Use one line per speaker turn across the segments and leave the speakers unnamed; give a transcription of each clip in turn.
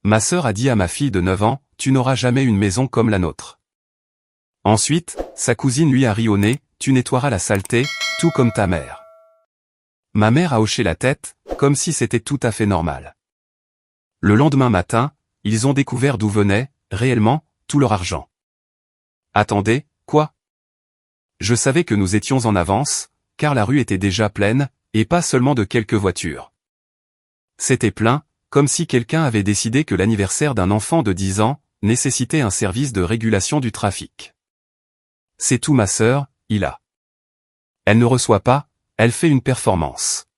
Ma sœur a dit à ma fille de 9 ans, tu n'auras jamais une maison comme la nôtre. Ensuite, sa cousine lui a ri au nez, tu nettoieras la saleté, tout comme ta mère. Ma mère a hoché la tête, comme si c'était tout à fait normal. Le lendemain matin, ils ont découvert d'où venait, réellement, tout leur argent. Attendez, quoi? Je savais que nous étions en avance, car la rue était déjà pleine, et pas seulement de quelques voitures. C'était plein, comme si quelqu'un avait décidé que l'anniversaire d'un enfant de 10 ans nécessitait un service de régulation du trafic. C'est tout ma sœur, Hila. Elle ne reçoit pas, elle fait une performance.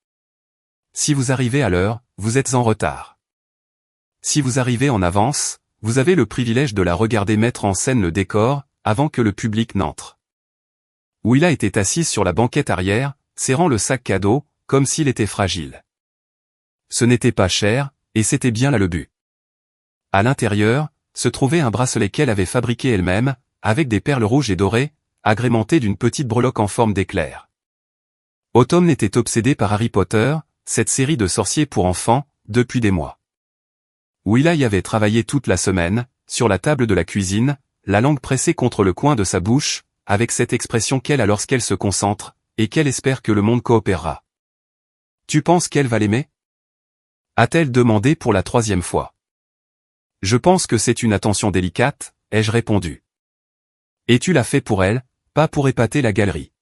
Si vous arrivez à l'heure, vous êtes en retard. Si vous arrivez en avance, vous avez le privilège de la regarder mettre en scène le décor, avant que le public n'entre. Hila était assise sur la banquette arrière, serrant le sac cadeau, comme s'il était fragile. Ce n'était pas cher, et c'était bien là le but. À l'intérieur, se trouvait un bracelet qu'elle avait fabriqué elle-même, avec des perles rouges et dorées, agrémentées d'une petite breloque en forme d'éclair. Autumn était obsédée par Harry Potter, cette série de sorciers pour enfants, depuis des mois. Hila y avait travaillé toute la semaine, sur la table de la cuisine, la langue pressée contre le coin de sa bouche, avec cette expression qu'elle a lorsqu'elle se concentre, et qu'elle espère que le monde coopérera. Tu penses qu'elle va l'aimer? A-t-elle demandé pour la 3e fois. Je pense que c'est une attention délicate, ai-je répondu. Et tu l'as fait pour elle, pas pour épater la galerie.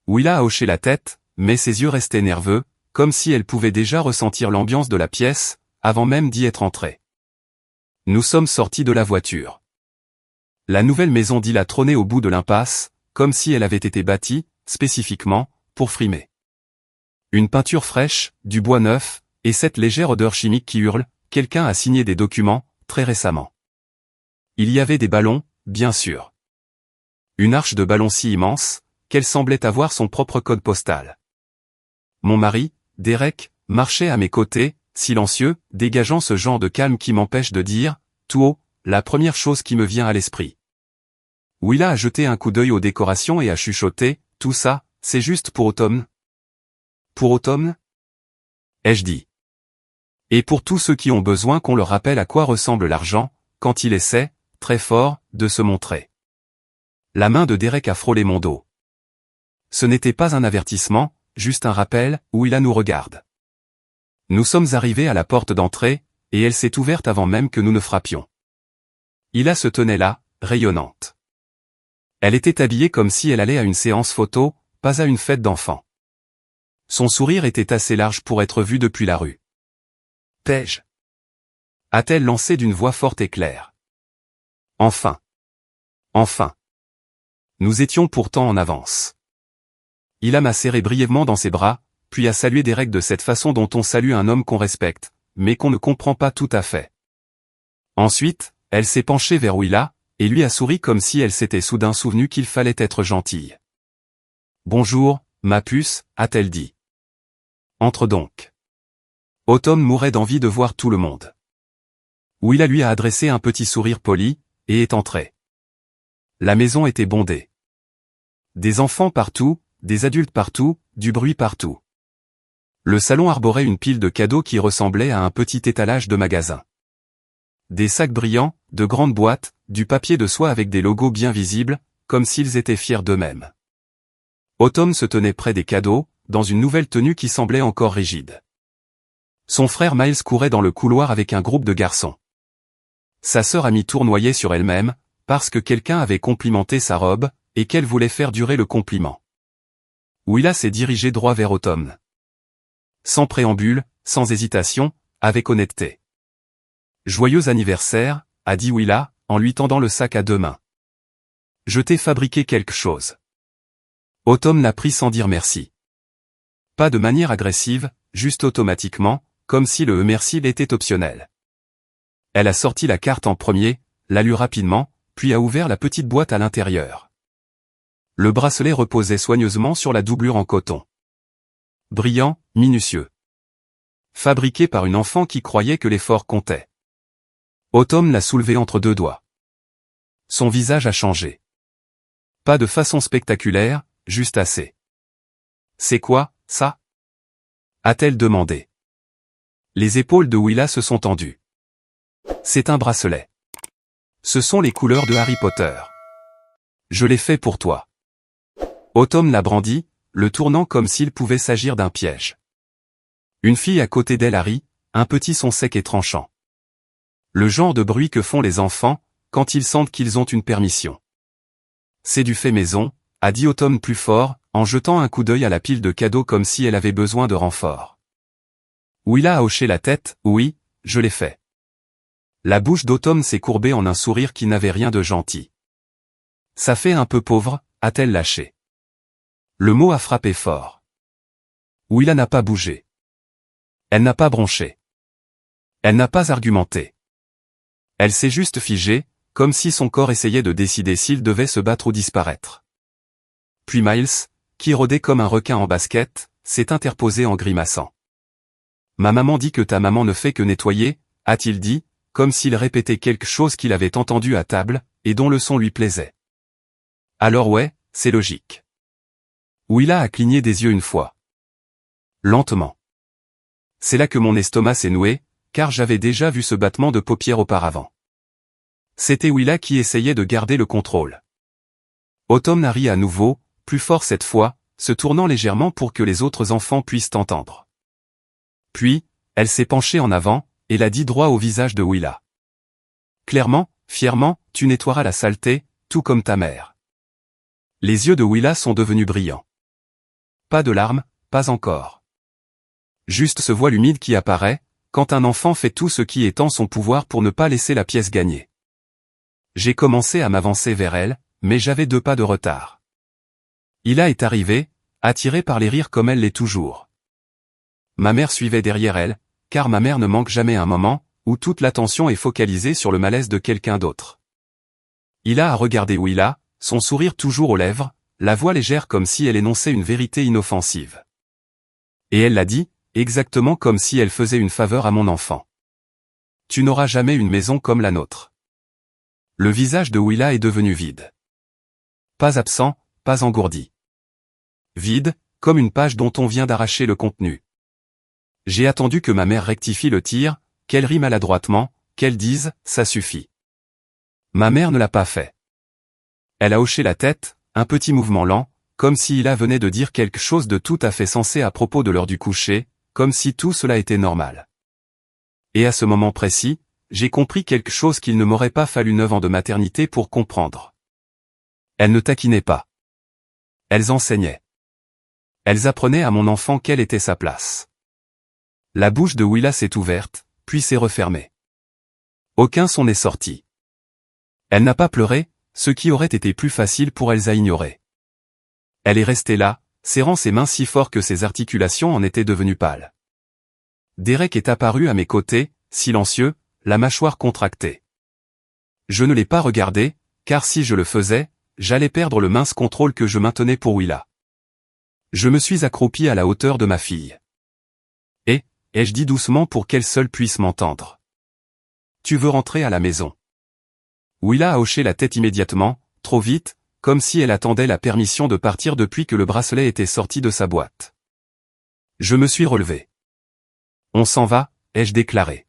Hila a hoché la tête, mais ses yeux restaient nerveux, comme si elle pouvait déjà ressentir l'ambiance de la pièce, avant même d'y être entrée. Nous sommes sortis de la voiture. La nouvelle maison d'Hila trônait au bout de l'impasse, comme si elle avait été bâtie, spécifiquement, pour frimer. Une peinture fraîche, du bois neuf, et cette légère odeur chimique qui hurle, quelqu'un a signé des documents, très récemment. Il y avait des ballons, bien sûr. Une arche de ballons si immense, qu'elle semblait avoir son propre code postal. Mon mari, Derek, marchait à mes côtés, silencieux, dégageant ce genre de calme qui m'empêche de dire, tout haut, la première chose qui me vient à l'esprit. Hila a jeté un coup d'œil aux décorations et a chuchoté, tout ça, c'est juste pour Autumn. Pour Autumn? Ai-je dit. Et pour tous ceux qui ont besoin qu'on leur rappelle à quoi ressemble l'argent, quand il essaie, très fort, de se montrer. La main de Derek a frôlé mon dos. Ce n'était pas un avertissement, juste un rappel, où Hila nous regarde. Nous sommes arrivés à la porte d'entrée, et elle s'est ouverte avant même que nous ne frappions. Hila se tenait là, rayonnante. Elle était habillée comme si elle allait à une séance photo, pas à une fête d'enfants. Son sourire était assez large pour être vu depuis la rue. T'ai-je? A-t-elle lancé d'une voix forte et claire. Enfin. Enfin. Nous étions pourtant en avance. Hila m'a serré brièvement dans ses bras, puis a salué Derek de cette façon dont on salue un homme qu'on respecte, mais qu'on ne comprend pas tout à fait. Ensuite, elle s'est penchée vers Hila, et lui a souri comme si elle s'était soudain souvenue qu'il fallait être gentille. Bonjour, ma puce, a-t-elle dit. Entre donc. Autumn mourait d'envie de voir tout le monde. Hila lui a adressé un petit sourire poli, et est entrée. La maison était bondée. Des enfants partout, des adultes partout, du bruit partout. Le salon arborait une pile de cadeaux qui ressemblait à un petit étalage de magasin. Des sacs brillants, de grandes boîtes, du papier de soie avec des logos bien visibles, comme s'ils étaient fiers d'eux-mêmes. Autumn se tenait près des cadeaux, dans une nouvelle tenue qui semblait encore rigide. Son frère Miles courait dans le couloir avec un groupe de garçons. Sa sœur Amy tournoyait sur elle-même, parce que quelqu'un avait complimenté sa robe, et qu'elle voulait faire durer le compliment. Hila s'est dirigée droit vers Autumn. Sans préambule, sans hésitation, avec honnêteté. Joyeux anniversaire, a dit Hila, en lui tendant le sac à 2 mains. Je t'ai fabriqué quelque chose. Autumn l'a pris sans dire merci. Pas de manière agressive, juste automatiquement, comme si le merci était optionnel. Elle a sorti la carte en premier, l'a lue rapidement, puis a ouvert la petite boîte à l'intérieur. Le bracelet reposait soigneusement sur la doublure en coton. Brillant, minutieux. Fabriqué par une enfant qui croyait que l'effort comptait. Autumn l'a soulevé entre 2 doigts. Son visage a changé. Pas de façon spectaculaire, juste assez. C'est quoi, ça? A-t-elle demandé. Les épaules de Hila se sont tendues. C'est un bracelet. Ce sont les couleurs de Harry Potter. Je l'ai fait pour toi. Autumn la brandit, le tournant comme s'il pouvait s'agir d'un piège. Une fille à côté d'elle Harry, un petit son sec et tranchant. Le genre de bruit que font les enfants, quand ils sentent qu'ils ont une permission. C'est du fait maison, a dit Autumn plus fort, en jetant un coup d'œil à la pile de cadeaux comme si elle avait besoin de renfort. Willa a hoché la tête, oui, je l'ai fait. La bouche d'Autumn s'est courbée en un sourire qui n'avait rien de gentil. Ça fait un peu pauvre, a-t-elle lâché. Le mot a frappé fort. Willa n'a pas bougé. Elle n'a pas bronché. Elle n'a pas argumenté. Elle s'est juste figée, comme si son corps essayait de décider s'il devait se battre ou disparaître. Puis Miles, qui rôdait comme un requin en basket, s'est interposé en grimaçant. Ma maman dit que ta maman ne fait que nettoyer, a-t-il dit, comme s'il répétait quelque chose qu'il avait entendu à table, et dont le son lui plaisait. Alors ouais, c'est logique. Willa a cligné des yeux une fois. Lentement. C'est là que mon estomac s'est noué, car j'avais déjà vu ce battement de paupières auparavant. C'était Willa qui essayait de garder le contrôle. Autumn a ri à nouveau, plus fort cette fois, se tournant légèrement pour que les autres enfants puissent entendre. Puis, elle s'est penchée en avant, et l'a dit droit au visage de Willa. Clairement, fièrement, tu nettoieras la saleté, tout comme ta mère. Les yeux de Willa sont devenus brillants. Pas de larmes, pas encore. Juste ce voile humide qui apparaît, quand un enfant fait tout ce qui est en son pouvoir pour ne pas laisser la pièce gagner. J'ai commencé à m'avancer vers elle, mais j'avais 2 pas de retard. Hila est arrivée, attirée par les rires comme elle l'est toujours. Ma mère suivait derrière elle, car ma mère ne manque jamais un moment, où toute l'attention est focalisée sur le malaise de quelqu'un d'autre. Hila a regardé Willa, son sourire toujours aux lèvres, la voix légère comme si elle énonçait une vérité inoffensive. Et elle l'a dit, exactement comme si elle faisait une faveur à mon enfant. Tu n'auras jamais une maison comme la nôtre. Le visage de Willa est devenu vide. Pas absent, pas engourdi. Vide, comme une page dont on vient d'arracher le contenu. J'ai attendu que ma mère rectifie le tir, qu'elle rit maladroitement, qu'elle dise « ça suffit ». Ma mère ne l'a pas fait. Elle a hoché la tête, un petit mouvement lent, comme si Hila venait de dire quelque chose de tout à fait sensé à propos de l'heure du coucher, comme si tout cela était normal. Et à ce moment précis, j'ai compris quelque chose qu'il ne m'aurait pas fallu 9 ans de maternité pour comprendre. Elles ne taquinaient pas. Elles enseignaient. Elles apprenaient à mon enfant quelle était sa place. La bouche de Willa s'est ouverte, puis s'est refermée. Aucun son n'est sorti. Elle n'a pas pleuré, ce qui aurait été plus facile pour Elsa à ignorer. Elle est restée là, serrant ses mains si fort que ses articulations en étaient devenues pâles. Derek est apparu à mes côtés, silencieux, la mâchoire contractée. Je ne l'ai pas regardé, car si je le faisais, j'allais perdre le mince contrôle que je maintenais pour Willa. Je me suis accroupi à la hauteur de ma fille. Et, ai-je dit doucement pour qu'elle seule puisse m'entendre. Tu veux rentrer à la maison. Willa a hoché la tête immédiatement, trop vite, comme si elle attendait la permission de partir depuis que le bracelet était sorti de sa boîte. Je me suis relevé. On s'en va, ai-je déclaré.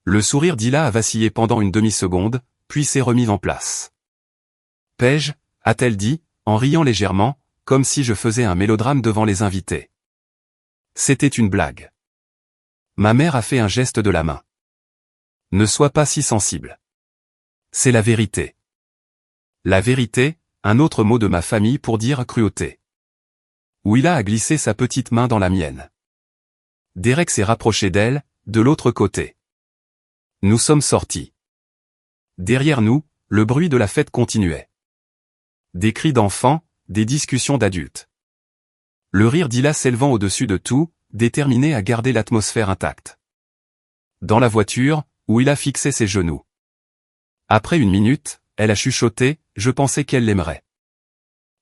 Le sourire d'Hila a vacillé pendant une demi-seconde, puis s'est remis en place. Paige, a-t-elle dit, en riant légèrement, comme si je faisais un mélodrame devant les invités. C'était une blague. Ma mère a fait un geste de la main. Ne sois pas si sensible. C'est la vérité. La vérité, un autre mot de ma famille pour dire cruauté. Willa a glissé sa petite main dans la mienne. Derek s'est rapproché d'elle, de l'autre côté. Nous sommes sortis. Derrière nous, le bruit de la fête continuait. Des cris d'enfants, des discussions d'adultes. Le rire d'Hila s'élevant au-dessus de tout, déterminé à garder l'atmosphère intacte. Dans la voiture, où Hila fixait ses genoux. Après une minute, elle a chuchoté, je pensais qu'elle l'aimerait.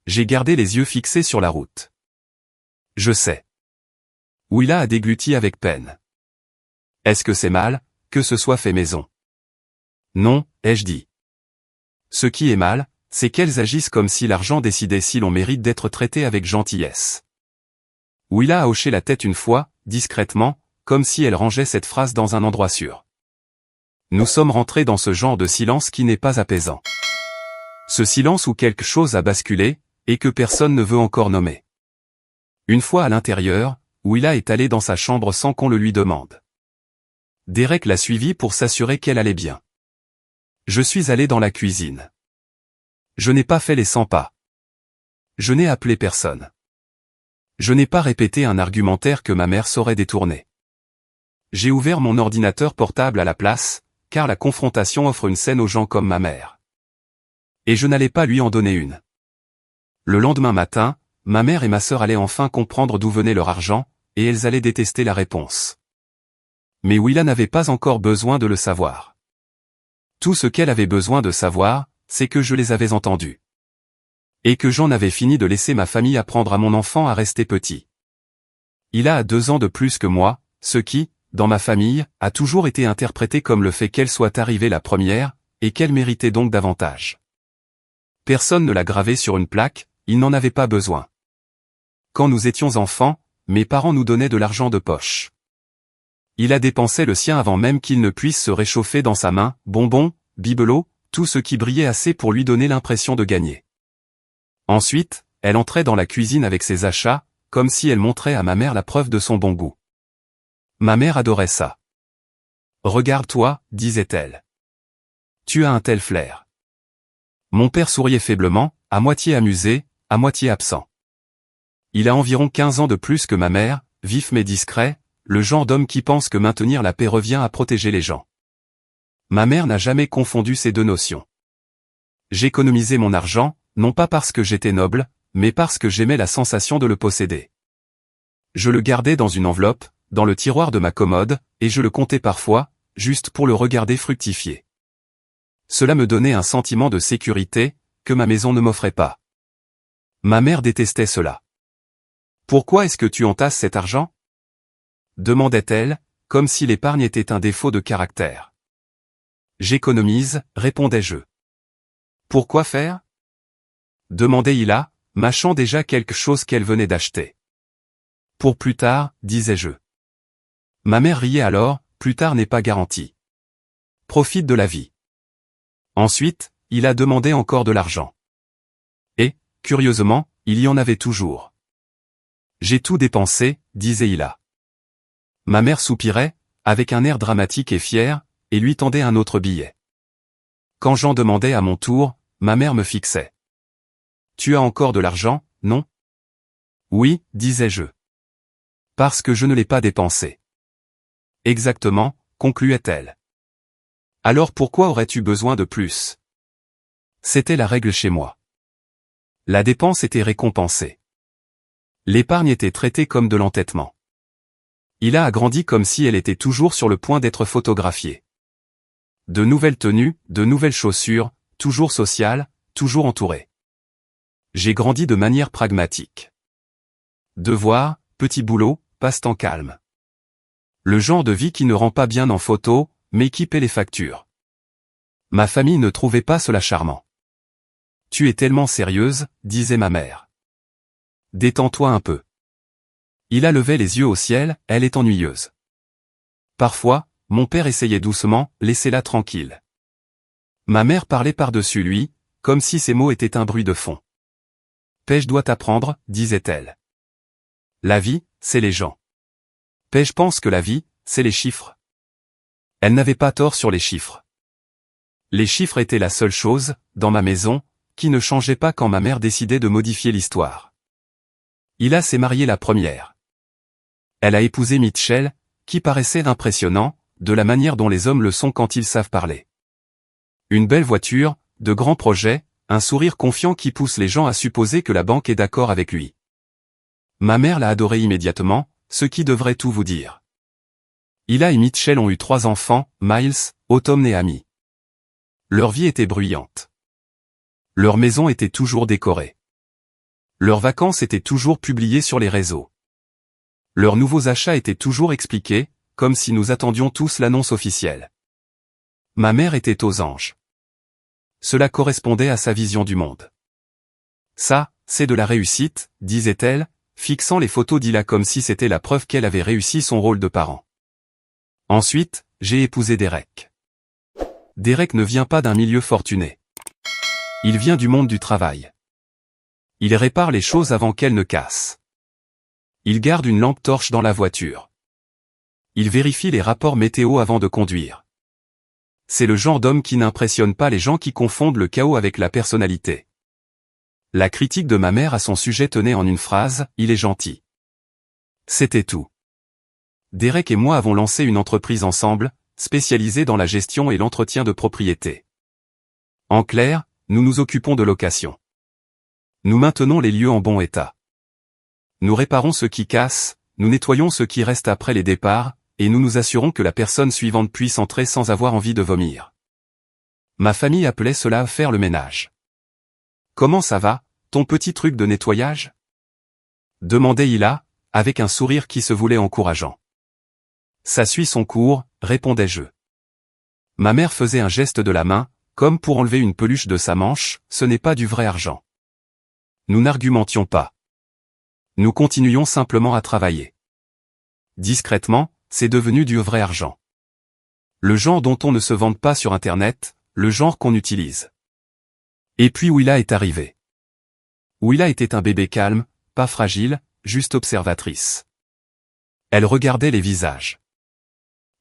J'ai gardé les yeux fixés sur la route. Je sais. Willa a dégluti avec peine. Est-ce que c'est mal, que ce soit fait maison? Non, ai-je dit. Ce qui est mal, c'est qu'elles agissent comme si l'argent décidait si l'on mérite d'être traité avec gentillesse. Willa a hoché la tête une fois, discrètement, comme si elle rangeait cette phrase dans un endroit sûr. Nous sommes rentrés dans ce genre de silence qui n'est pas apaisant. Ce silence où quelque chose a basculé, et que personne ne veut encore nommer. Une fois à l'intérieur, Willa est allée dans sa chambre sans qu'on le lui demande. Derek l'a suivie pour s'assurer qu'elle allait bien. Je suis allé dans la cuisine. Je n'ai pas fait les 100 pas. Je n'ai appelé personne. Je n'ai pas répété un argumentaire que ma mère saurait détourner. J'ai ouvert mon ordinateur portable à la place, car la confrontation offre une scène aux gens comme ma mère. Et je n'allais pas lui en donner une. Le lendemain matin, ma mère et ma sœur allaient enfin comprendre d'où venait leur argent, et elles allaient détester la réponse. Mais Willa n'avait pas encore besoin de le savoir. Tout ce qu'elle avait besoin de savoir, c'est que je les avais entendus. Et que j'en avais fini de laisser ma famille apprendre à mon enfant à rester petit. Il a 2 ans de plus que moi, ce qui, dans ma famille, a toujours été interprété comme le fait qu'elle soit arrivée la première, et qu'elle méritait donc davantage. Personne ne l'a gravé sur une plaque, il n'en avait pas besoin. Quand nous étions enfants, mes parents nous donnaient de l'argent de poche. Il a dépensé le sien avant même qu'il ne puisse se réchauffer dans sa main, bonbons, bibelots, tout ce qui brillait assez pour lui donner l'impression de gagner. Ensuite, elle entrait dans la cuisine avec ses achats, comme si elle montrait à ma mère la preuve de son bon goût. Ma mère adorait ça. « Regarde-toi, disait-elle. Tu as un tel flair. » Mon père souriait faiblement, à moitié amusé, à moitié absent. Il a environ 15 ans de plus que ma mère, vif mais discret, le genre d'homme qui pense que maintenir la paix revient à protéger les gens. Ma mère n'a jamais confondu ces deux notions. J'économisais mon argent, non pas parce que j'étais noble, mais parce que j'aimais la sensation de le posséder. Je le gardais dans une enveloppe, dans le tiroir de ma commode, et je le comptais parfois, juste pour le regarder fructifier. Cela me donnait un sentiment de sécurité, que ma maison ne m'offrait pas. Ma mère détestait cela. « Pourquoi est-ce que tu entasses cet argent ?» demandait-elle, comme si l'épargne était un défaut de caractère. « J'économise, répondais-je. »« Pourquoi faire ?» demandait Ila, mâchant déjà quelque chose qu'elle venait d'acheter. « Pour plus tard, disais-je. » Ma mère riait alors, plus tard n'est pas garanti. Profite de la vie. Ensuite, il a demandé encore de l'argent. Et, curieusement, il y en avait toujours. J'ai tout dépensé, disait Ila. Ma mère soupirait, avec un air dramatique et fier, et lui tendait un autre billet. Quand j'en demandais à mon tour, ma mère me fixait. Tu as encore de l'argent, non? Oui, disais-je. Parce que je ne l'ai pas dépensé. Exactement, concluait-elle. Alors pourquoi aurais-tu besoin de plus? C'était la règle chez moi. La dépense était récompensée. L'épargne était traitée comme de l'entêtement. Ila a grandi comme si elle était toujours sur le point d'être photographiée. De nouvelles tenues, de nouvelles chaussures, toujours sociale, toujours entourée. J'ai grandi de manière pragmatique. Devoir, petit boulot, passe-temps calme. Le genre de vie qui ne rend pas bien en photo, mais qui paie les factures. Ma famille ne trouvait pas cela charmant. Tu es tellement sérieuse, disait ma mère. Détends-toi un peu. Ila levait les yeux au ciel, elle est ennuyeuse. Parfois, mon père essayait doucement, laissez-la tranquille. Ma mère parlait par-dessus lui, comme si ses mots étaient un bruit de fond. Paige doit apprendre, disait-elle. La vie, c'est les gens. Paige pense que la vie, c'est les chiffres. Elle n'avait pas tort sur les chiffres. Les chiffres étaient la seule chose, dans ma maison, qui ne changeait pas quand ma mère décidait de modifier l'histoire. Ila s'est mariée la première. Elle a épousé Mitchell, qui paraissait impressionnant, de la manière dont les hommes le sont quand ils savent parler. Une belle voiture, de grands projets, un sourire confiant qui pousse les gens à supposer que la banque est d'accord avec lui. Ma mère l'a adoré immédiatement, ce qui devrait tout vous dire. Ila et Mitchell ont eu 3 enfants, Miles, Autumn et Amy. Leur vie était bruyante. Leur maison était toujours décorée. Leurs vacances étaient toujours publiées sur les réseaux. Leurs nouveaux achats étaient toujours expliqués, comme si nous attendions tous l'annonce officielle. Ma mère était aux anges. Cela correspondait à sa vision du monde. Ça, c'est de la réussite, disait-elle, fixant les photos d'Ila comme si c'était la preuve qu'elle avait réussi son rôle de parent. Ensuite, j'ai épousé Derek. Derek ne vient pas d'un milieu fortuné. Il vient du monde du travail. Il répare les choses avant qu'elles ne cassent. Il garde une lampe torche dans la voiture. Il vérifie les rapports météo avant de conduire. C'est le genre d'homme qui n'impressionne pas les gens qui confondent le chaos avec la personnalité. La critique de ma mère à son sujet tenait en une phrase, « Il est gentil ». C'était tout. Derek et moi avons lancé une entreprise ensemble, spécialisée dans la gestion et l'entretien de propriétés. En clair, nous nous occupons de location. Nous maintenons les lieux en bon état. Nous réparons ce qui casse, nous nettoyons ce qui reste après les départs, et nous nous assurons que la personne suivante puisse entrer sans avoir envie de vomir. Ma famille appelait cela faire le ménage. « Comment ça va, ton petit truc de nettoyage ?» demandait Hila, avec un sourire qui se voulait encourageant. « Ça suit son cours », répondais-je. Ma mère faisait un geste de la main, comme pour enlever une peluche de sa manche, ce n'est pas du vrai argent. Nous n'argumentions pas. Nous continuions simplement à travailler. Discrètement, c'est devenu du vrai argent. Le genre dont on ne se vante pas sur Internet, le genre qu'on utilise. Et puis Willa est arrivée. Willa était un bébé calme, pas fragile, juste observatrice. Elle regardait les visages.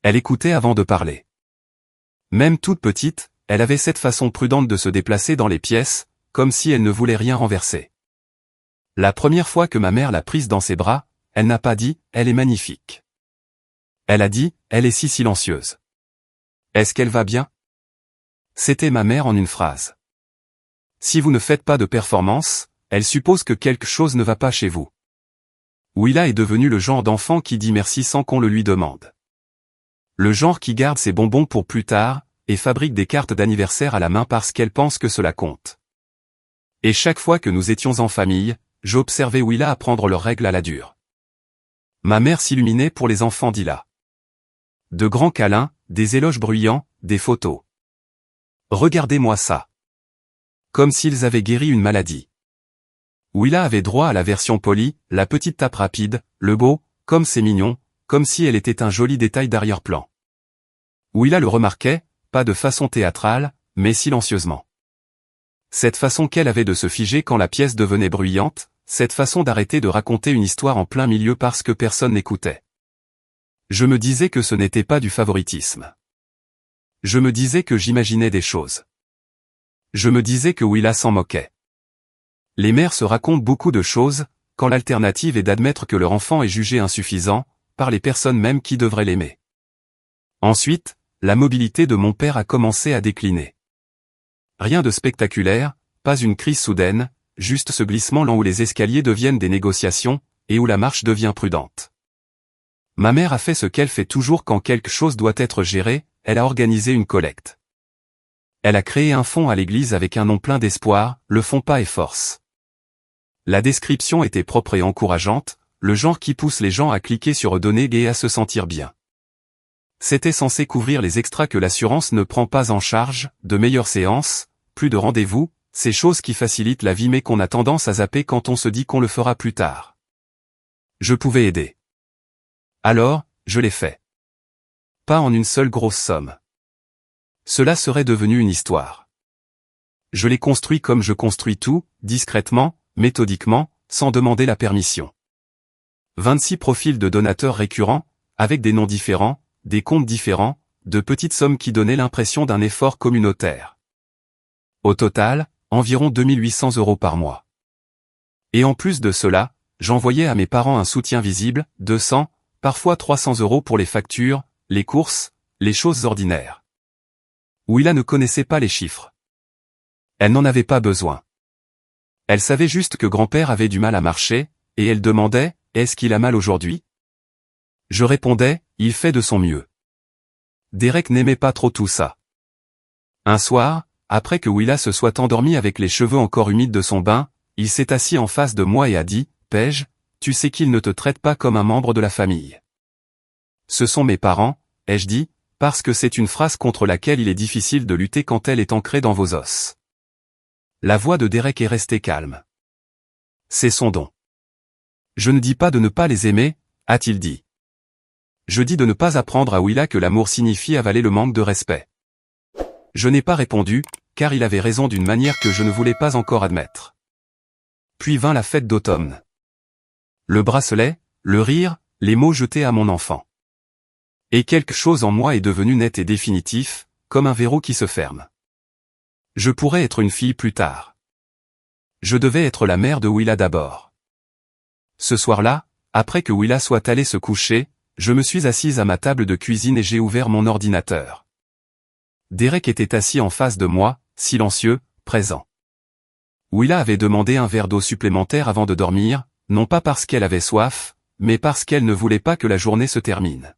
Elle écoutait avant de parler. Même toute petite, elle avait cette façon prudente de se déplacer dans les pièces, comme si elle ne voulait rien renverser. La première fois que ma mère l'a prise dans ses bras, elle n'a pas dit « Elle est magnifique ». Elle a dit « Elle est si silencieuse ». Est-ce qu'elle va bien? C'était ma mère en une phrase. Si vous ne faites pas de performance, elle suppose que quelque chose ne va pas chez vous. Willa est devenue le genre d'enfant qui dit merci sans qu'on le lui demande. Le genre qui garde ses bonbons pour plus tard, et fabrique des cartes d'anniversaire à la main parce qu'elle pense que cela compte. Et chaque fois que nous étions en famille, j'observais Willa apprendre leurs règles à la dure. Ma mère s'illuminait pour les enfants d'Hila. De grands câlins, des éloges bruyants, des photos. Regardez-moi ça. Comme s'ils avaient guéri une maladie. Willa avait droit à la version polie, la petite tape rapide, le beau, comme c'est mignon, comme si elle était un joli détail d'arrière-plan. Willa le remarquait, pas de façon théâtrale, mais silencieusement. Cette façon qu'elle avait de se figer quand la pièce devenait bruyante, cette façon d'arrêter de raconter une histoire en plein milieu parce que personne n'écoutait. Je me disais que ce n'était pas du favoritisme. Je me disais que j'imaginais des choses. Je me disais que Willa s'en moquait. Les mères se racontent beaucoup de choses, quand l'alternative est d'admettre que leur enfant est jugé insuffisant, par les personnes même qui devraient l'aimer. Ensuite, la mobilité de mon père a commencé à décliner. Rien de spectaculaire, pas une crise soudaine, juste ce glissement lent où les escaliers deviennent des négociations, et où la marche devient prudente. Ma mère a fait ce qu'elle fait toujours quand quelque chose doit être géré, elle a organisé une collecte. Elle a créé un fonds à l'église avec un nom plein d'espoir, le fonds Pas et Force. La description était propre et encourageante, le genre qui pousse les gens à cliquer sur donner et à se sentir bien. C'était censé couvrir les extras que l'assurance ne prend pas en charge, de meilleures séances, plus de rendez-vous, ces choses qui facilitent la vie mais qu'on a tendance à zapper quand on se dit qu'on le fera plus tard. Je pouvais aider. Alors, je l'ai fait. Pas en une seule grosse somme. Cela serait devenu une histoire. Je l'ai construit comme je construis tout, discrètement, méthodiquement, sans demander la permission. 26 profils de donateurs récurrents, avec des noms différents, des comptes différents, de petites sommes qui donnaient l'impression d'un effort communautaire. Au total, environ 2800 € par mois. Et en plus de cela, j'envoyais à mes parents un soutien visible, 200, parfois 300 € pour les factures, les courses, les choses ordinaires. Willa ne connaissait pas les chiffres. Elle n'en avait pas besoin. Elle savait juste que grand-père avait du mal à marcher, et elle demandait, est-ce qu'il a mal aujourd'hui? Je répondais, il fait de son mieux. Derek n'aimait pas trop tout ça. Un soir, après que Willa se soit endormie avec les cheveux encore humides de son bain, il s'est assis en face de moi et a dit, Paige, tu sais qu'il ne te traite pas comme un membre de la famille. Ce sont mes parents, ai-je dit, parce que c'est une phrase contre laquelle il est difficile de lutter quand elle est ancrée dans vos os. La voix de Derek est restée calme. C'est son don. Je ne dis pas de ne pas les aimer, a-t-il dit. Je dis de ne pas apprendre à Willa que l'amour signifie avaler le manque de respect. Je n'ai pas répondu, car il avait raison d'une manière que je ne voulais pas encore admettre. Puis vint la fête d'automne. Le bracelet, le rire, les mots jetés à mon enfant. Et quelque chose en moi est devenu net et définitif, comme un verrou qui se ferme. Je pourrais être une fille plus tard. Je devais être la mère de Willa d'abord. Ce soir-là, après que Willa soit allée se coucher, je me suis assise à ma table de cuisine et j'ai ouvert mon ordinateur. Derek était assis en face de moi, silencieux, présent. Willa avait demandé un verre d'eau supplémentaire avant de dormir, non pas parce qu'elle avait soif, mais parce qu'elle ne voulait pas que la journée se termine.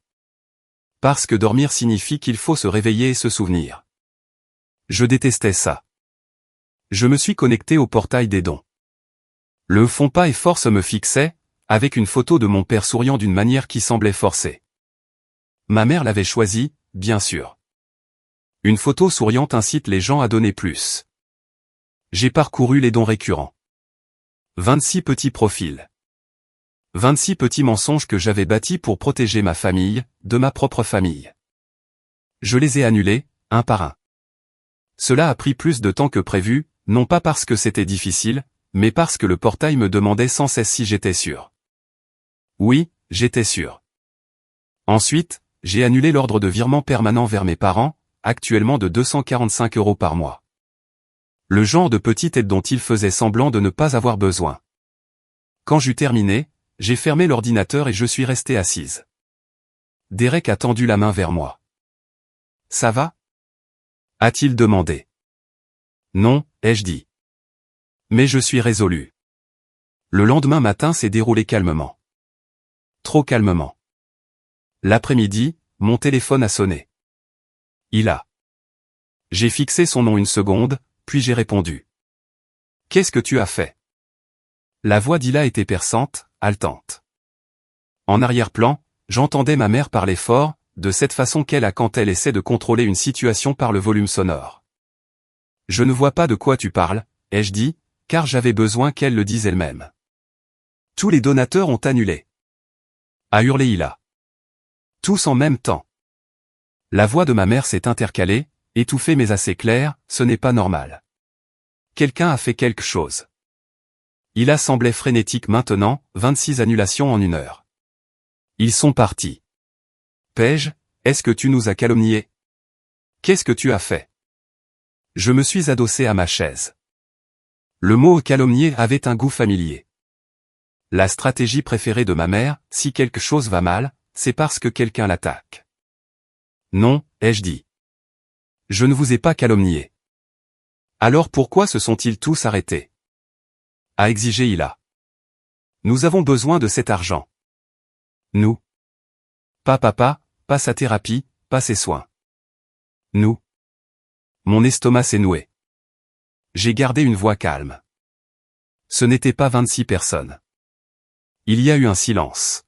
Parce que dormir signifie qu'il faut se réveiller et se souvenir. Je détestais ça. Je me suis connecté au portail des dons. Le fond pas et force me fixait, avec une photo de mon père souriant d'une manière qui semblait forcée. Ma mère l'avait choisi, bien sûr. Une photo souriante incite les gens à donner plus. J'ai parcouru les dons récurrents. 26 petits profils. 26 petits mensonges que j'avais bâtis pour protéger ma famille, de ma propre famille. Je les ai annulés, un par un. Cela a pris plus de temps que prévu, non pas parce que c'était difficile, mais parce que le portail me demandait sans cesse si j'étais sûr. Oui, j'étais sûr. Ensuite, j'ai annulé l'ordre de virement permanent vers mes parents, actuellement de 245 € par mois. Le genre de petite aide dont ils faisaient semblant de ne pas avoir besoin. Quand j'eus terminé, j'ai fermé l'ordinateur et je suis restée assise. Derek a tendu la main vers moi. « Ça va ?» a-t-il demandé. « Non, ai-je dit. Mais je suis résolu. » Le lendemain matin s'est déroulé calmement. Trop calmement. L'après-midi, mon téléphone a sonné. Il a. J'ai fixé son nom une seconde, puis j'ai répondu. « Qu'est-ce que tu as fait ?» La voix d'Ila était perçante, haletante. En arrière-plan, j'entendais ma mère parler fort, de cette façon qu'elle a quand elle essaie de contrôler une situation par le volume sonore. « Je ne vois pas de quoi tu parles, ai-je dit, car j'avais besoin qu'elle le dise elle-même. Tous les donateurs ont annulé. » A hurlé Ila. Tous en même temps. La voix de ma mère s'est intercalée, étouffée mais assez claire, ce n'est pas normal. Quelqu'un a fait quelque chose. Ila semblait frénétique maintenant, 26 annulations en 1 heure. Ils sont partis. Paige, est-ce que tu nous as calomniés? Qu'est-ce que tu as fait? Je me suis adossé à ma chaise. Le mot calomnier avait un goût familier. La stratégie préférée de ma mère, si quelque chose va mal, c'est parce que quelqu'un l'attaque. Non, ai-je dit. Je ne vous ai pas calomnié. Alors pourquoi se sont-ils tous arrêtés? A exigé Ila. Nous avons besoin de cet argent. Nous. Pas papa, pas sa thérapie, pas ses soins. Nous. Mon estomac s'est noué. J'ai gardé une voix calme. Ce n'était pas 26 personnes. Il y a eu un silence.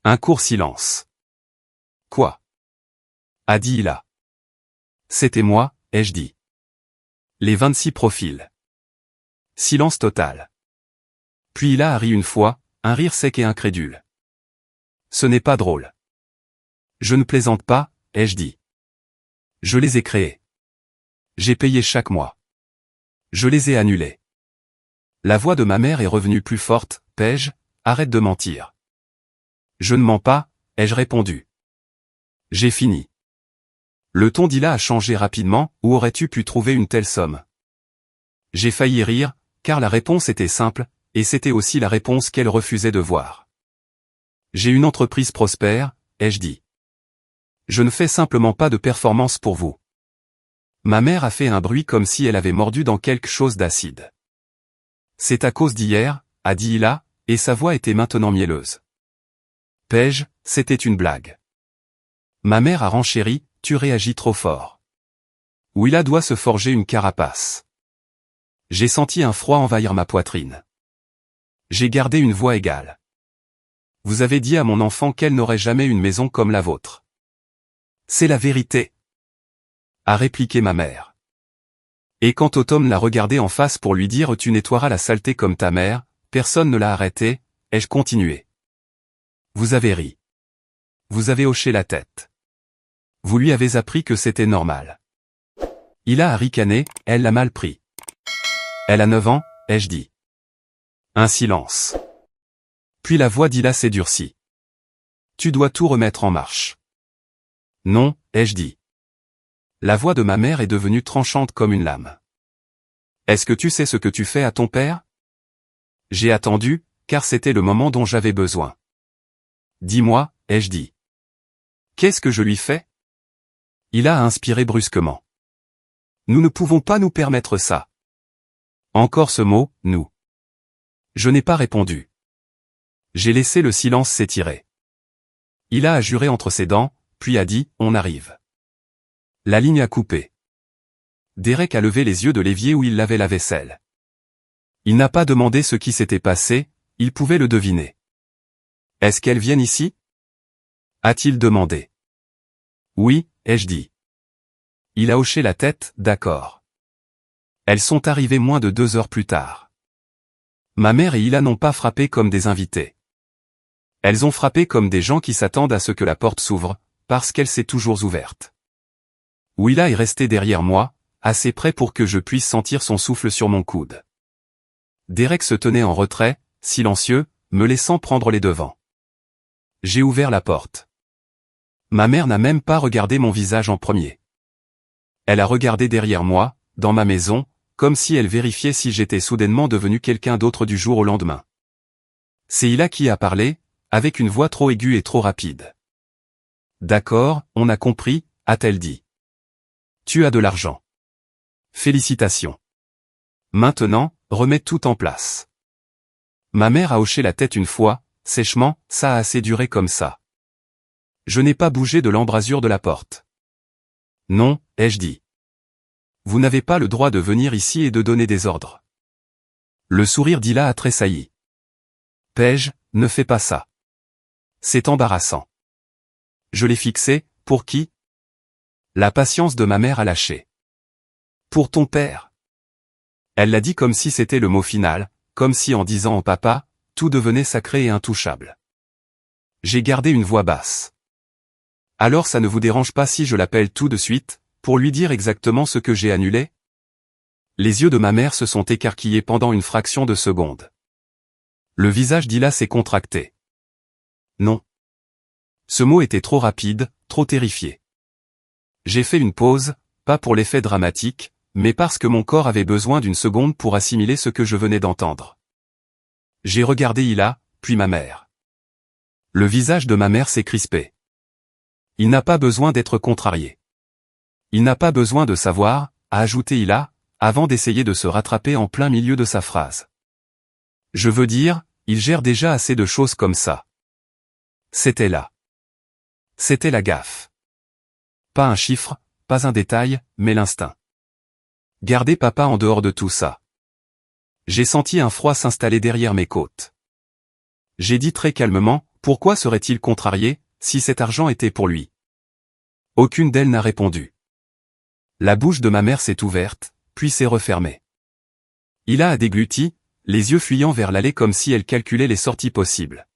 Un court silence. Quoi? A dit Ila. C'était moi, ai-je dit. Les 26 profils. Silence total. Puis Ila a ri une fois, un rire sec et incrédule. Ce n'est pas drôle. Je ne plaisante pas, ai-je dit. Je les ai créés. J'ai payé chaque mois. Je les ai annulés. La voix de ma mère est revenue plus forte, Paige, arrête de mentir. Je ne mens pas, ai-je répondu. J'ai fini. Le ton d'Ila a changé rapidement, où aurais-tu pu trouver une telle somme? J'ai failli rire, car la réponse était simple, et c'était aussi la réponse qu'elle refusait de voir. J'ai une entreprise prospère, ai-je dit. Je ne fais simplement pas de performance pour vous. Ma mère a fait un bruit comme si elle avait mordu dans quelque chose d'acide. C'est à cause d'hier, a dit Ila, et sa voix était maintenant mielleuse. Paige, c'était une blague. Ma mère a renchéri, tu réagis trop fort. Willa doit se forger une carapace. J'ai senti un froid envahir ma poitrine. J'ai gardé une voix égale. Vous avez dit à mon enfant qu'elle n'aurait jamais une maison comme la vôtre. C'est la vérité, a répliqué ma mère. Et quand Tom l'a regardé en face pour lui dire tu nettoieras la saleté comme ta mère, personne ne l'a arrêté, ai-je continué. Vous avez ri. Vous avez hoché la tête. Vous lui avez appris que c'était normal. Hila a ricané, elle l'a mal pris. Elle a 9 ans, ai-je dit. Un silence. Puis la voix d'Hila s'est durcie. Tu dois tout remettre en marche. Non, ai-je dit. La voix de ma mère est devenue tranchante comme une lame. Est-ce que tu sais ce que tu fais à ton père? J'ai attendu, car c'était le moment dont j'avais besoin. Dis-moi, ai-je dit. Qu'est-ce que je lui fais? Hila a inspiré brusquement. Nous ne pouvons pas nous permettre ça. Encore ce mot, nous. Je n'ai pas répondu. J'ai laissé le silence s'étirer. Hila a juré entre ses dents, puis a dit, on arrive. La ligne a coupé. Derek a levé les yeux de l'évier où il lavait la vaisselle. Il n'a pas demandé ce qui s'était passé, il pouvait le deviner. Est-ce qu'elles viennent ici? A-t-il demandé. Oui, ai-je dit. Il a hoché la tête, d'accord. Elles sont arrivées moins de 2 heures plus tard. Ma mère et Hila n'ont pas frappé comme des invités. Elles ont frappé comme des gens qui s'attendent à ce que la porte s'ouvre, parce qu'elle s'est toujours ouverte. Hila est resté derrière moi, assez près pour que je puisse sentir son souffle sur mon coude. Derek se tenait en retrait, silencieux, me laissant prendre les devants. J'ai ouvert la porte. Ma mère n'a même pas regardé mon visage en premier. Elle a regardé derrière moi, dans ma maison, comme si elle vérifiait si j'étais soudainement devenu quelqu'un d'autre du jour au lendemain. C'est Hila qui a parlé, avec une voix trop aiguë et trop rapide. D'accord, on a compris, a-t-elle dit. Tu as de l'argent. Félicitations. Maintenant, remets tout en place. Ma mère a hoché la tête une fois, sèchement, ça a assez duré comme ça. Je n'ai pas bougé de l'embrasure de la porte. Non, ai-je dit. Vous n'avez pas le droit de venir ici et de donner des ordres. Le sourire d'Hila a tressailli. Paige, ne fais pas ça. C'est embarrassant. Je l'ai fixé, pour qui? La patience de ma mère a lâché. Pour ton père. Elle l'a dit comme si c'était le mot final, comme si en disant au papa, tout devenait sacré et intouchable. J'ai gardé une voix basse. Alors ça ne vous dérange pas si je l'appelle tout de suite, pour lui dire exactement ce que j'ai annulé? Les yeux de ma mère se sont écarquillés pendant une fraction de seconde. Le visage d'Hila s'est contracté. Non. Ce mot était trop rapide, trop terrifié. J'ai fait une pause, pas pour l'effet dramatique, mais parce que mon corps avait besoin d'une seconde pour assimiler ce que je venais d'entendre. J'ai regardé Hila, puis ma mère. Le visage de ma mère s'est crispé. Il n'a pas besoin d'être contrarié. Il n'a pas besoin de savoir, a ajouté Hila, avant d'essayer de se rattraper en plein milieu de sa phrase. Je veux dire, il gère déjà assez de choses comme ça. C'était là. C'était la gaffe. Pas un chiffre, pas un détail, mais l'instinct. Garder papa en dehors de tout ça. J'ai senti un froid s'installer derrière mes côtes. J'ai dit très calmement, pourquoi serait-il contrarié, si cet argent était pour lui? Aucune d'elles n'a répondu. La bouche de ma mère s'est ouverte, puis s'est refermée. Hila a dégluti, les yeux fuyant vers l'allée comme si elle calculait les sorties possibles.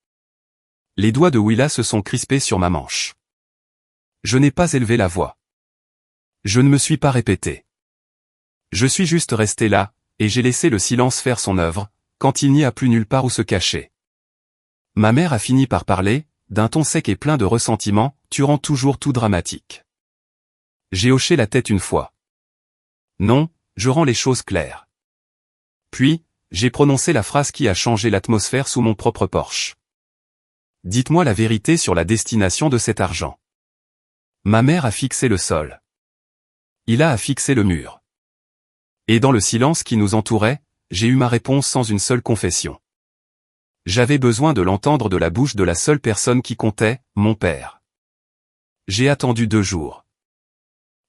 Les doigts de Hila se sont crispés sur ma manche. Je n'ai pas élevé la voix. Je ne me suis pas répété. Je suis juste resté là, et j'ai laissé le silence faire son œuvre, quand il n'y a plus nulle part où se cacher. Ma mère a fini par parler, d'un ton sec et plein de ressentiment, tu rends toujours tout dramatique. J'ai hoché la tête une fois. Non, je rends les choses claires. Puis, j'ai prononcé la phrase qui a changé l'atmosphère sous mon propre porche. Dites-moi la vérité sur la destination de cet argent. Ma mère a fixé le sol. Hila a fixé le mur. Et dans le silence qui nous entourait, j'ai eu ma réponse sans une seule confession. J'avais besoin de l'entendre de la bouche de la seule personne qui comptait, mon père. J'ai attendu 2 jours.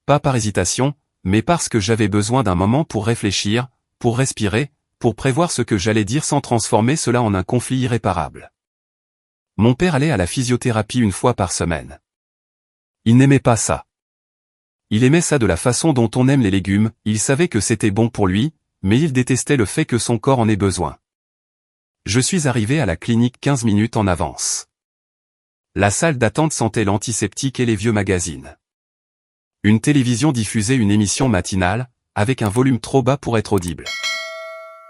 Pas par hésitation, mais parce que j'avais besoin d'un moment pour réfléchir, pour respirer, pour prévoir ce que j'allais dire sans transformer cela en un conflit irréparable. Mon père allait à la physiothérapie 1 fois par semaine. Il n'aimait pas ça. Il aimait ça de la façon dont on aime les légumes, il savait que c'était bon pour lui, mais il détestait le fait que son corps en ait besoin. Je suis arrivé à la clinique 15 minutes en avance. La salle d'attente sentait l'antiseptique et les vieux magazines. Une télévision diffusait une émission matinale, avec un volume trop bas pour être audible.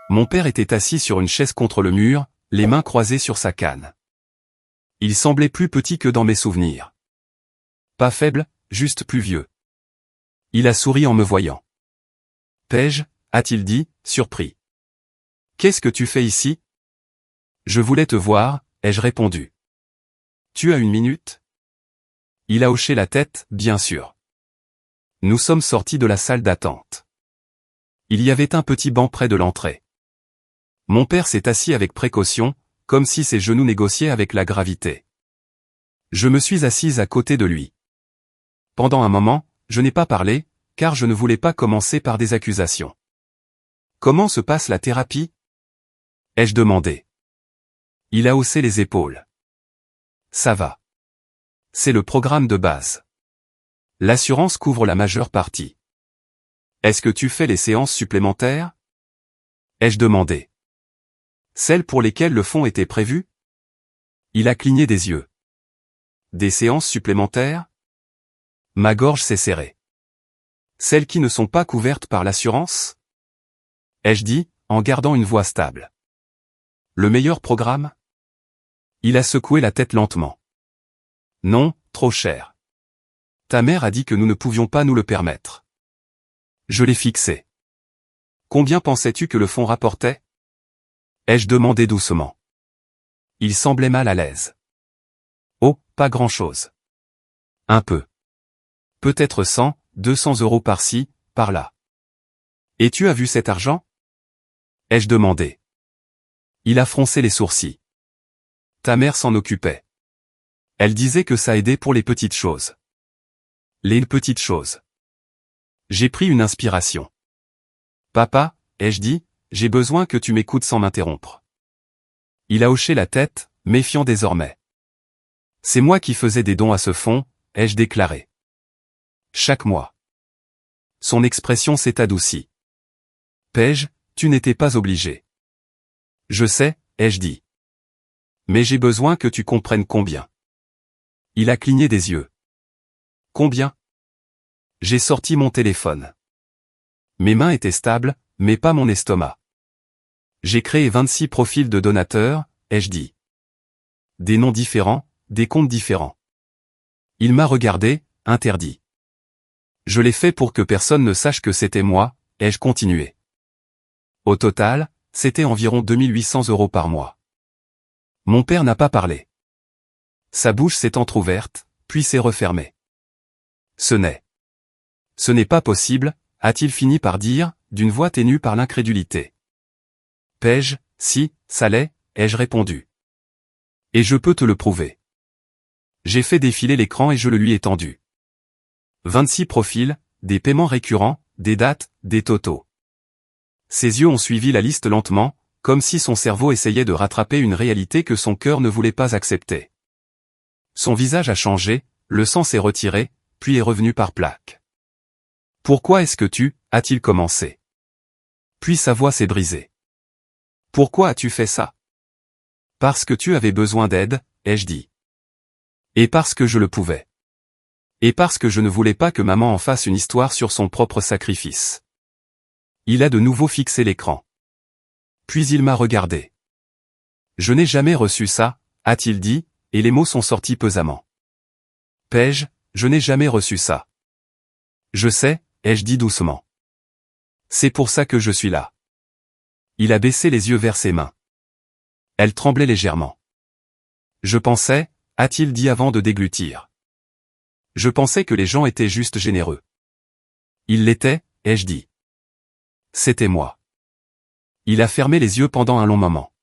Mon père était assis sur une chaise contre le mur, les mains croisées sur sa canne. Il semblait plus petit que dans mes souvenirs. Pas faible, juste plus vieux. Il a souri en me voyant. « Pej » a-t-il dit, surpris. « Qu'est-ce que tu fais ici ?»« Je voulais te voir » ai-je répondu. « Tu as une minute ?» Il a hoché la tête, bien sûr. Nous sommes sortis de la salle d'attente. Il y avait un petit banc près de l'entrée. Mon père s'est assis avec précaution, comme si ses genoux négociaient avec la gravité. Je me suis assise à côté de lui. Pendant un moment, je n'ai pas parlé, car je ne voulais pas commencer par des accusations. « Comment se passe la thérapie ?» ai-je demandé. Il a haussé les épaules. « Ça va. C'est le programme de base. L'assurance couvre la majeure partie. » « Est-ce que tu fais les séances supplémentaires ?» ai-je demandé. « Celles pour lesquelles le fonds était prévu ?» Il a cligné des yeux. « Des séances supplémentaires ?» Ma gorge s'est serrée. « Celles qui ne sont pas couvertes par l'assurance ?» ai-je dit, en gardant une voix stable. « Le meilleur programme ?» Il a secoué la tête lentement. « Non, trop cher. Ta mère a dit que nous ne pouvions pas nous le permettre. » Je l'ai fixé. « Combien pensais-tu que le fonds rapportait ?» ai-je demandé doucement. Il semblait mal à l'aise. « Oh, pas grand-chose. Un peu. Peut-être 100, 200 euros par-ci, par-là. »« Et tu as vu cet argent ?» ai-je demandé. Il a froncé les sourcils. « Ta mère s'en occupait. Elle disait que ça aidait pour les petites choses. » Les petites choses. J'ai pris une inspiration. « Papa, ai-je dit, j'ai besoin que tu m'écoutes sans m'interrompre. » Il a hoché la tête, méfiant désormais. « C'est moi qui faisais des dons à ce fonds, ai-je déclaré. Chaque mois. » Son expression s'est adoucie. « Pej, tu n'étais pas obligé. »« Je sais, ai-je dit. Mais j'ai besoin que tu comprennes combien. » Il a cligné des yeux. « Combien ?» J'ai sorti mon téléphone. Mes mains étaient stables, mais pas mon estomac. J'ai créé 26 profils de donateurs, ai-je dit. Des noms différents, des comptes différents. Il m'a regardé, interdit. Je l'ai fait pour que personne ne sache que c'était moi, ai-je continué. Au total, c'était environ 2800 euros par mois. Mon père n'a pas parlé. Sa bouche s'est entr'ouverte, puis s'est refermée. Ce n'est pas possible, a-t-il fini par dire, d'une voix ténue par l'incrédulité. Pej, si, ça l'est, ai-je répondu. Et je peux te le prouver. J'ai fait défiler l'écran et je le lui ai tendu. 26 profils, des paiements récurrents, des dates, des totaux. Ses yeux ont suivi la liste lentement, comme si son cerveau essayait de rattraper une réalité que son cœur ne voulait pas accepter. Son visage a changé, le sang s'est retiré, puis est revenu par plaques. « Pourquoi est-ce que tu, a-t-il commencé. Puis sa voix s'est brisée. « Pourquoi as-tu fait ça ?»« Parce que tu avais besoin d'aide, ai-je dit. Et parce que je le pouvais. Et parce que je ne voulais pas que maman en fasse une histoire sur son propre sacrifice. » Il a de nouveau fixé l'écran. Puis il m'a regardé. « Je n'ai jamais reçu ça, a-t-il dit, et les mots sont sortis pesamment. Pej, je n'ai jamais reçu ça. Je sais, ai-je dit doucement. C'est pour ça que je suis là. Il a baissé les yeux vers ses mains. Elles tremblaient légèrement. Je pensais, a-t-il dit avant de déglutir. Je pensais que les gens étaient juste généreux. Ils l'étaient, ai-je dit. C'était moi. Il a fermé les yeux pendant un long moment.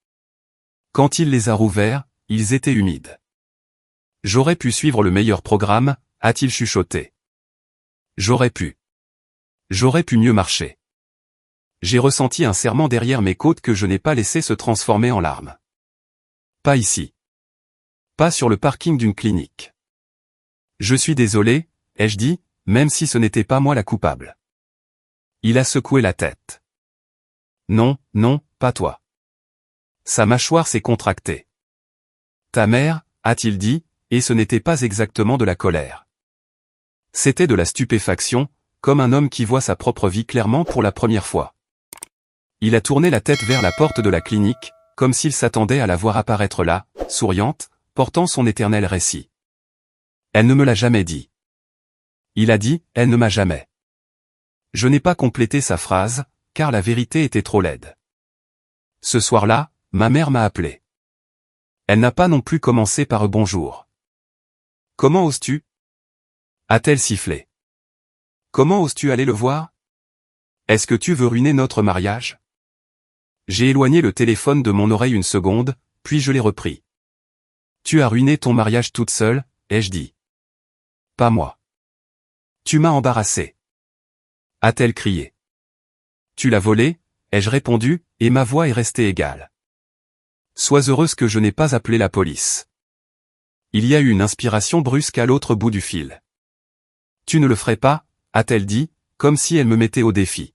Quand il les a rouverts, ils étaient humides. J'aurais pu suivre le meilleur programme, a-t-il chuchoté. J'aurais pu mieux marcher. J'ai ressenti un serrement derrière mes côtes que je n'ai pas laissé se transformer en larmes. Pas ici. Pas sur le parking d'une clinique. Je suis désolé, ai-je dit, même si ce n'était pas moi la coupable. Il a secoué la tête. Non, non, pas toi. Sa mâchoire s'est contractée. Ta mère, a-t-il dit, et ce n'était pas exactement de la colère. C'était de la stupéfaction, comme un homme qui voit sa propre vie clairement pour la première fois. Il a tourné la tête vers la porte de la clinique, comme s'il s'attendait à la voir apparaître là, souriante, portant son éternel récit. Elle ne me l'a jamais dit. Il a dit, elle ne m'a jamais. Je n'ai pas complété sa phrase, car la vérité était trop laide. Ce soir-là, ma mère m'a appelé. Elle n'a pas non plus commencé par bonjour. Comment oses-tu? A-t-elle sifflé. Comment oses-tu aller le voir? Est-ce que tu veux ruiner notre mariage? J'ai éloigné le téléphone de mon oreille une seconde, puis je l'ai repris. Tu as ruiné ton mariage toute seule, ai-je dit. Pas moi. Tu m'as embarrassé. A-t-elle crié. Tu l'as volé, ai-je répondu, et ma voix est restée égale. Sois heureuse que je n'ai pas appelé la police. Il y a eu une inspiration brusque à l'autre bout du fil. Tu ne le ferais pas, a-t-elle dit, comme si elle me mettait au défi.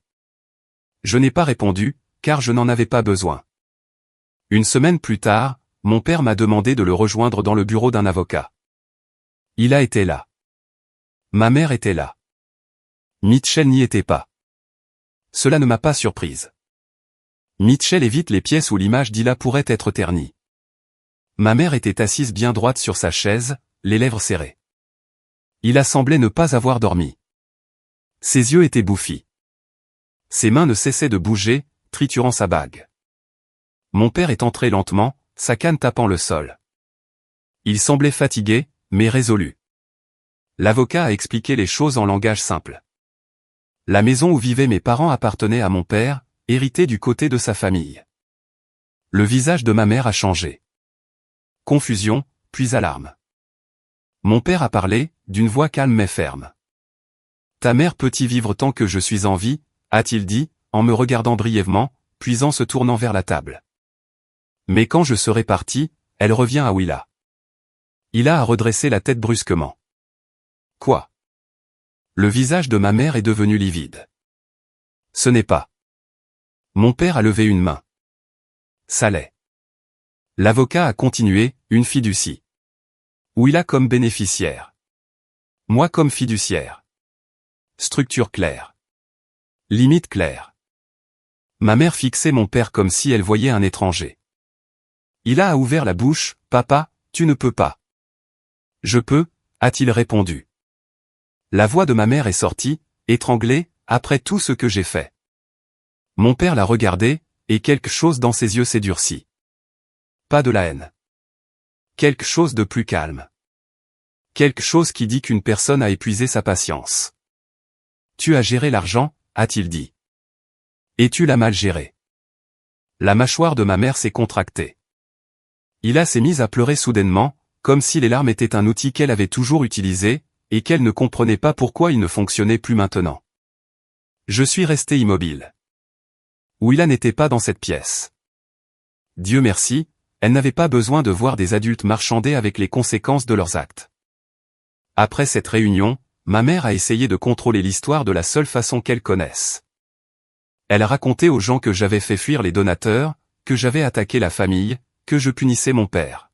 Je n'ai pas répondu, car je n'en avais pas besoin. Une semaine plus tard, mon père m'a demandé de le rejoindre dans le bureau d'un avocat. Il a été là. Ma mère était là. Mitchell n'y était pas. Cela ne m'a pas surprise. Mitchell évite les pièces où l'image d'Hila pourrait être ternie. Ma mère était assise bien droite sur sa chaise, les lèvres serrées. Hila semblait ne pas avoir dormi. Ses yeux étaient bouffis. Ses mains ne cessaient de bouger, triturant sa bague. Mon père est entré lentement, sa canne tapant le sol. Il semblait fatigué, mais résolu. L'avocat a expliqué les choses en langage simple. La maison où vivaient mes parents appartenait à mon père, hérité du côté de sa famille. Le visage de ma mère a changé. Confusion, puis alarme. Mon père a parlé, d'une voix calme mais ferme. Ta mère peut y vivre tant que je suis en vie, a-t-il dit, en me regardant brièvement, puis en se tournant vers la table. Mais quand je serai parti, elle revient à Hila. Hila a redressé la tête brusquement. Quoi? Le visage de ma mère est devenu livide. Ce n'est pas. Mon père a levé une main. Ça l'est. L'avocat a continué, une fiducie. Hila comme bénéficiaire. Moi comme fiduciaire. Structure claire. Limite claire. Ma mère fixait mon père comme si elle voyait un étranger. Hila a ouvert la bouche, papa, tu ne peux pas. Je peux, a-t-il répondu. La voix de ma mère est sortie, étranglée, après tout ce que j'ai fait. Mon père l'a regardé, et quelque chose dans ses yeux s'est durci. Pas de la haine. Quelque chose de plus calme. Quelque chose qui dit qu'une personne a épuisé sa patience. Tu as géré l'argent, a-t-il dit. Et tu l'as mal géré. La mâchoire de ma mère s'est contractée. Hila s'est mise à pleurer soudainement, comme si les larmes étaient un outil qu'elle avait toujours utilisé, et qu'elle ne comprenait pas pourquoi il ne fonctionnait plus maintenant. Je suis resté immobile. Hila n'était pas dans cette pièce. Dieu merci, elle n'avait pas besoin de voir des adultes marchander avec les conséquences de leurs actes. Après cette réunion, ma mère a essayé de contrôler l'histoire de la seule façon qu'elle connaisse. Elle a raconté aux gens que j'avais fait fuir les donateurs, que j'avais attaqué la famille, que je punissais mon père.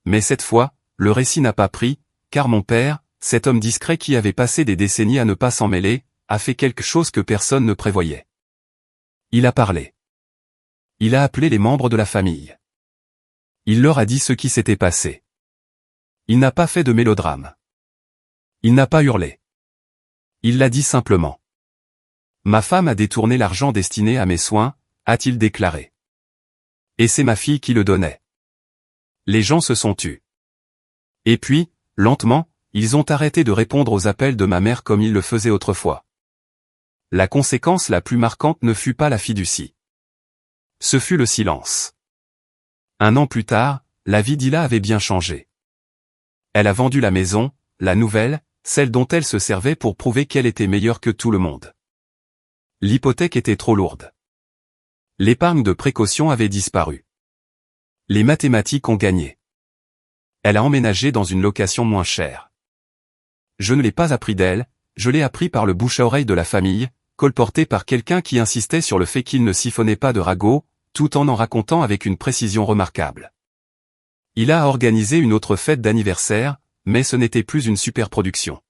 Mais cette fois, le récit n'a pas pris, car mon père, cet homme discret qui avait passé des décennies à ne pas s'en mêler, a fait quelque chose que personne ne prévoyait. Il a parlé. Il a appelé les membres de la famille. Il leur a dit ce qui s'était passé. Il n'a pas fait de mélodrame. Il n'a pas hurlé. Il l'a dit simplement. Ma femme a détourné l'argent destiné à mes soins, a-t-il déclaré. Et c'est ma fille qui le donnait. Les gens se sont tus. Et puis, lentement, ils ont arrêté de répondre aux appels de ma mère comme ils le faisaient autrefois. La conséquence la plus marquante ne fut pas la fiducie. Ce fut le silence. 1 an plus tard, la vie d'Hila avait bien changé. Elle a vendu la maison, la nouvelle, celle dont elle se servait pour prouver qu'elle était meilleure que tout le monde. L'hypothèque était trop lourde. L'épargne de précaution avait disparu. Les mathématiques ont gagné. Elle a emménagé dans une location moins chère. Je ne l'ai pas appris d'elle, je l'ai appris par le bouche à oreille de la famille, colporté par quelqu'un qui insistait sur le fait qu'il ne siphonnait pas de ragots, tout en racontant avec une précision remarquable. Il a organisé une autre fête d'anniversaire, mais ce n'était plus une superproduction.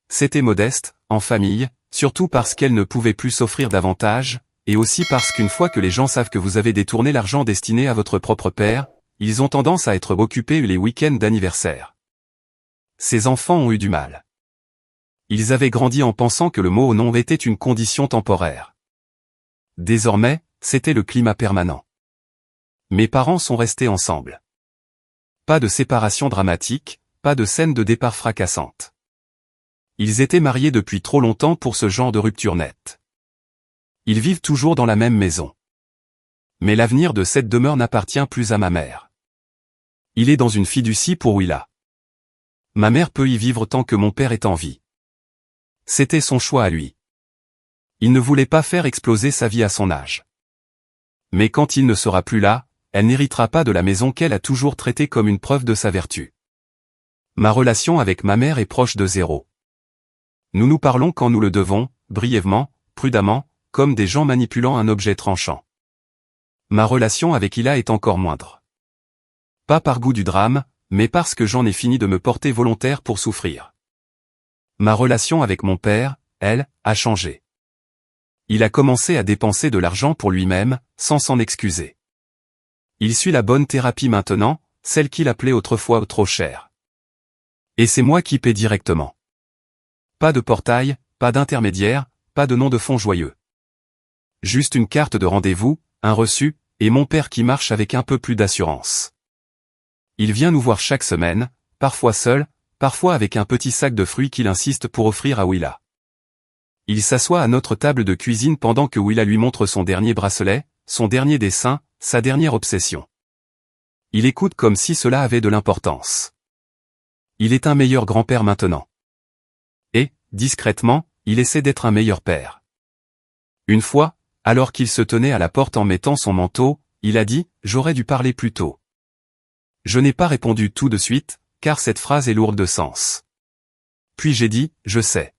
C'était modeste, en famille, surtout parce qu'elle ne pouvait plus s'offrir davantage, et aussi parce qu'une fois que les gens savent que vous avez détourné l'argent destiné à votre propre père, ils ont tendance à être occupés les week-ends d'anniversaire. Ces enfants ont eu du mal. Ils avaient grandi en pensant que le mot non était une condition temporaire. Désormais, c'était le climat permanent. Mes parents sont restés ensemble. Pas de séparation dramatique, pas de scène de départ fracassante. Ils étaient mariés depuis trop longtemps pour ce genre de rupture nette. Ils vivent toujours dans la même maison. Mais l'avenir de cette demeure n'appartient plus à ma mère. Il est dans une fiducie pour Willa. Ma mère peut y vivre tant que mon père est en vie. C'était son choix à lui. Il ne voulait pas faire exploser sa vie à son âge. Mais quand il ne sera plus là, elle n'héritera pas de la maison qu'elle a toujours traitée comme une preuve de sa vertu. Ma relation avec ma mère est proche de zéro. Nous nous parlons quand nous le devons, brièvement, prudemment, comme des gens manipulant un objet tranchant. Ma relation avec Ila est encore moindre. Pas par goût du drame, mais parce que j'en ai fini de me porter volontaire pour souffrir. Ma relation avec mon père, elle, a changé. Il a commencé à dépenser de l'argent pour lui-même, sans s'en excuser. Il suit la bonne thérapie maintenant, celle qu'il appelait autrefois trop chère. Et c'est moi qui paie directement. Pas de portail, pas d'intermédiaire, pas de nom de fonds joyeux. Juste une carte de rendez-vous, un reçu, et mon père qui marche avec un peu plus d'assurance. Il vient nous voir chaque semaine, parfois seul, parfois avec un petit sac de fruits qu'il insiste pour offrir à Willa. Il s'assoit à notre table de cuisine pendant que Willa lui montre son dernier bracelet, son dernier dessin, sa dernière obsession. Il écoute comme si cela avait de l'importance. Il est un meilleur grand-père maintenant. Et, discrètement, il essaie d'être un meilleur père. Une fois, alors qu'il se tenait à la porte en mettant son manteau, il a dit « J'aurais dû parler plus tôt ». Je n'ai pas répondu tout de suite, car cette phrase est lourde de sens. Puis j'ai dit « Je sais ».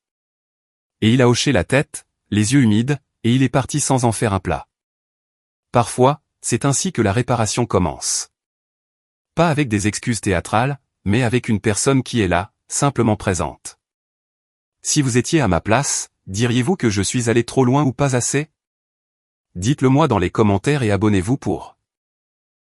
Et il a hoché la tête, les yeux humides, et il est parti sans en faire un plat. Parfois, c'est ainsi que la réparation commence. Pas avec des excuses théâtrales, mais avec une personne qui est là, simplement présente. Si vous étiez à ma place, diriez-vous que je suis allé trop loin ou pas assez? Dites-le moi dans les commentaires et abonnez-vous pour